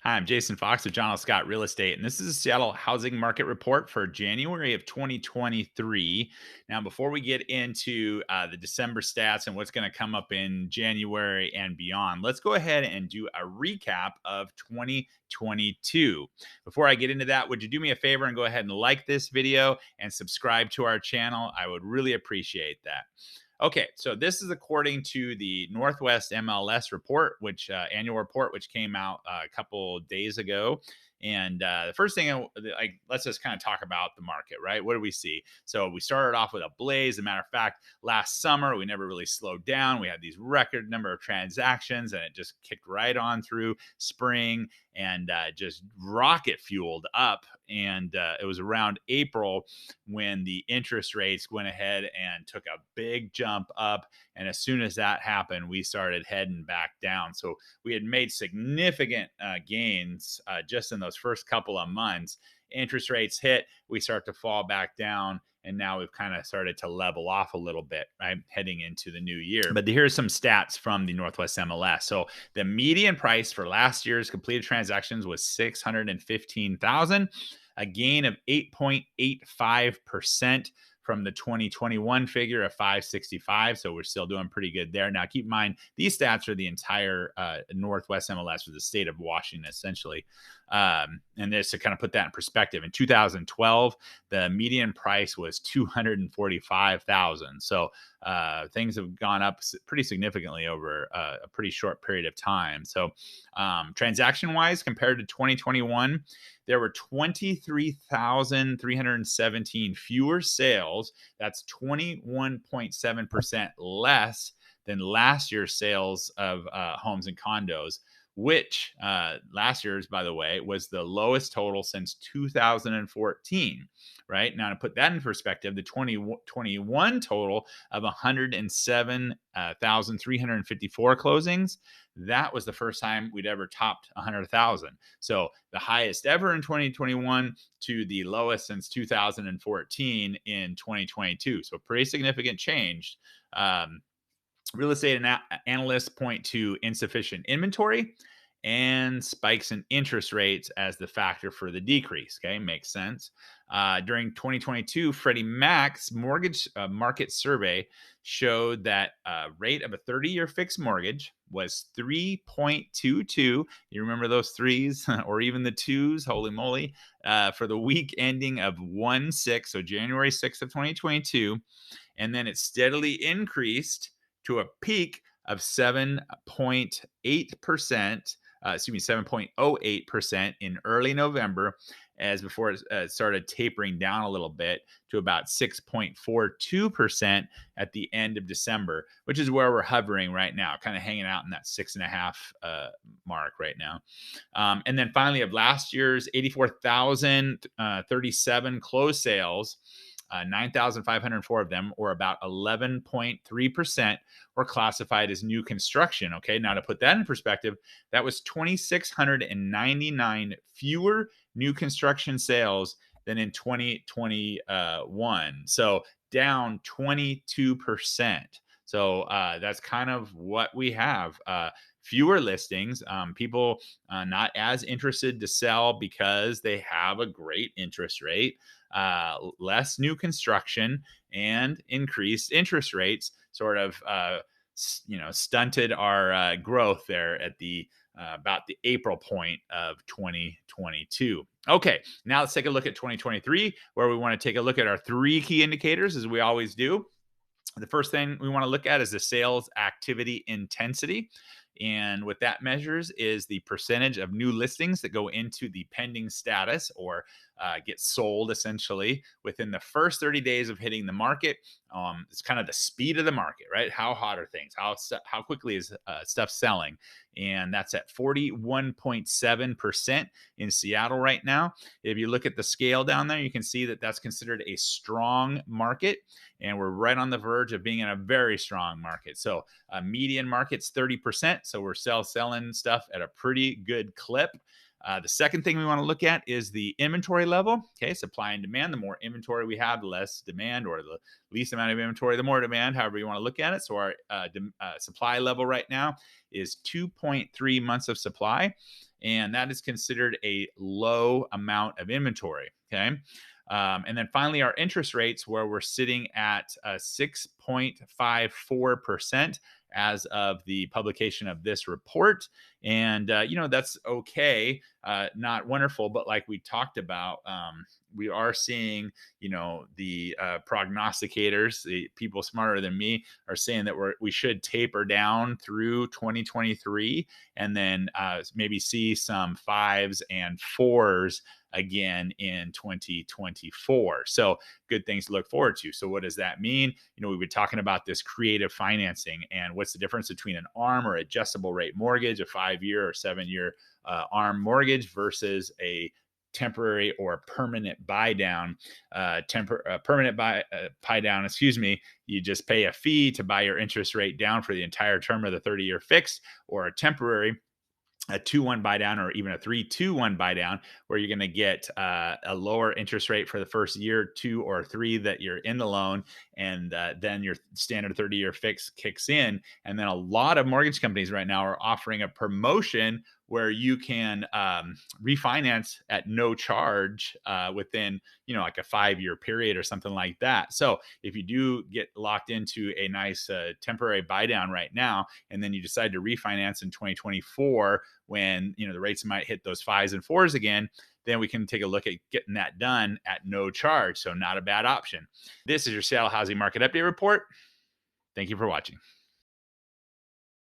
Hi, I'm Jason Fox with John L. Scott Real Estate, and this is a Seattle housing market report for January of 2023. Now, before we get into the December stats and what's going to come up in January and beyond, let's go ahead and do a recap of 2022. Before I get into that, would you do me a favor and go ahead and like this video and subscribe to our channel? I would really appreciate that. Okay, so this is according to the Northwest MLS report, which annual report, which came out a couple days ago. And the first thing, let's just kind of talk about the market, right? What do we see? So we started off with a blaze. As a matter of fact, last summer we never really slowed down. We had these record number of transactions, and it just kicked right on through spring and just rocket fueled up. And it was around April when the interest rates went ahead and took a big jump up. And as soon as that happened, we started heading back down. So we had made significant gains just in those first couple of months. Interest rates hit, we start to fall back down. And now we've kind of started to level off a little bit, right? Heading into the new year. But here's some stats from the Northwest MLS. So the median price for last year's completed transactions was 615,000, a gain of 8.85% from the 2021 figure of 565. So we're still doing pretty good there. Now, keep in mind, these stats are the entire Northwest MLS for the state of Washington, essentially. And just to kind of put that in perspective, in 2012, the median price was 245,000. So things have gone up pretty significantly over a pretty short period of time. So transaction wise, compared to 2021, there were 23,317 fewer sales. That's 21.7% less than last year's sales of homes and condos, which last year's, by the way, was the lowest total since 2014. Right now, to put that in perspective, the 2021 total of 107,354 closings, that was the first time we'd ever topped 100,000. So the highest ever in 2021 to the lowest since 2014 in 2022. So pretty significant change. Real estate analysts point to insufficient inventory and spikes in interest rates as the factor for the decrease. Okay, makes sense. During 2022, Freddie Mac's mortgage market survey showed that rate of a 30-year fixed mortgage was 3.22. You remember those threes or even the twos? Holy moly! For the week ending of 1/6, so January 6th of 2022, and then it steadily increased to a peak of 7.8%, 7.08% in early November, as before it started tapering down a little bit to about 6.42% at the end of December, which is where we're hovering right now, kind of hanging out in that 6.5 mark right now. And then finally, of last year's 84,037 closed sales, 9,504 of them, or about 11.3%, were classified as new construction. Okay, now to put that in perspective, that was 2,699 fewer new construction sales than in 2021. So down 22%. So that's kind of what we have. Fewer listings, people not as interested to sell because they have a great interest rate, less new construction, and increased interest rates sort of stunted our growth there at the about the April point of 2022. Okay, now let's take a look at 2023, where we want to take a look at our three key indicators, as we always do. The first thing we want to look at is the sales activity intensity. And what that measures is the percentage of new listings that go into the pending status or get sold essentially within the first 30 days of hitting the market. It's kind of the speed of the market, right? How hot are things? How quickly is stuff selling? And that's at 41.7% in Seattle right now. If you look at the scale down there, you can see that that's considered a strong market. And we're right on the verge of being in a very strong market. So median market's 30%. So we're selling stuff at a pretty good clip. The second thing we want to look at is the inventory level. Okay, supply and demand. The more inventory we have, the less demand, or the least amount of inventory, the more demand, however you want to look at it. So our supply level right now is 2.3 months of supply. and that is considered a low amount of inventory. Okay. And then finally, our interest rates, where we're sitting at 6.54% as of the publication of this report. And, that's okay. Not wonderful, but like we talked about, we are seeing, the prognosticators, the people smarter than me, are saying that we should taper down through 2023, and then maybe see some fives and fours again in 2024. So good things to look forward to. So what does that mean? We've been talking about this creative financing and what's the difference between an ARM or adjustable rate mortgage, a 5-year or 7-year ARM mortgage versus a temporary or permanent buy down. Permanent buy down, excuse me, you just pay a fee to buy your interest rate down for the entire term of the 30-year fixed, or a temporary, a 2-1 buy down, or even a 3-2-1 buy down, where you're going to get a lower interest rate for the first year, 2 or 3 that you're in the loan, and then your standard 30-year fix kicks in. And then a lot of mortgage companies right now are offering a promotion where you can refinance at no charge within, like a 5-year period or something like that. So if you do get locked into a nice temporary buy down right now, and then you decide to refinance in 2024, when the rates might hit those 5s and 4s again, then we can take a look at getting that done at no charge. So not a bad option. This is your Seattle housing market update report. Thank you for watching.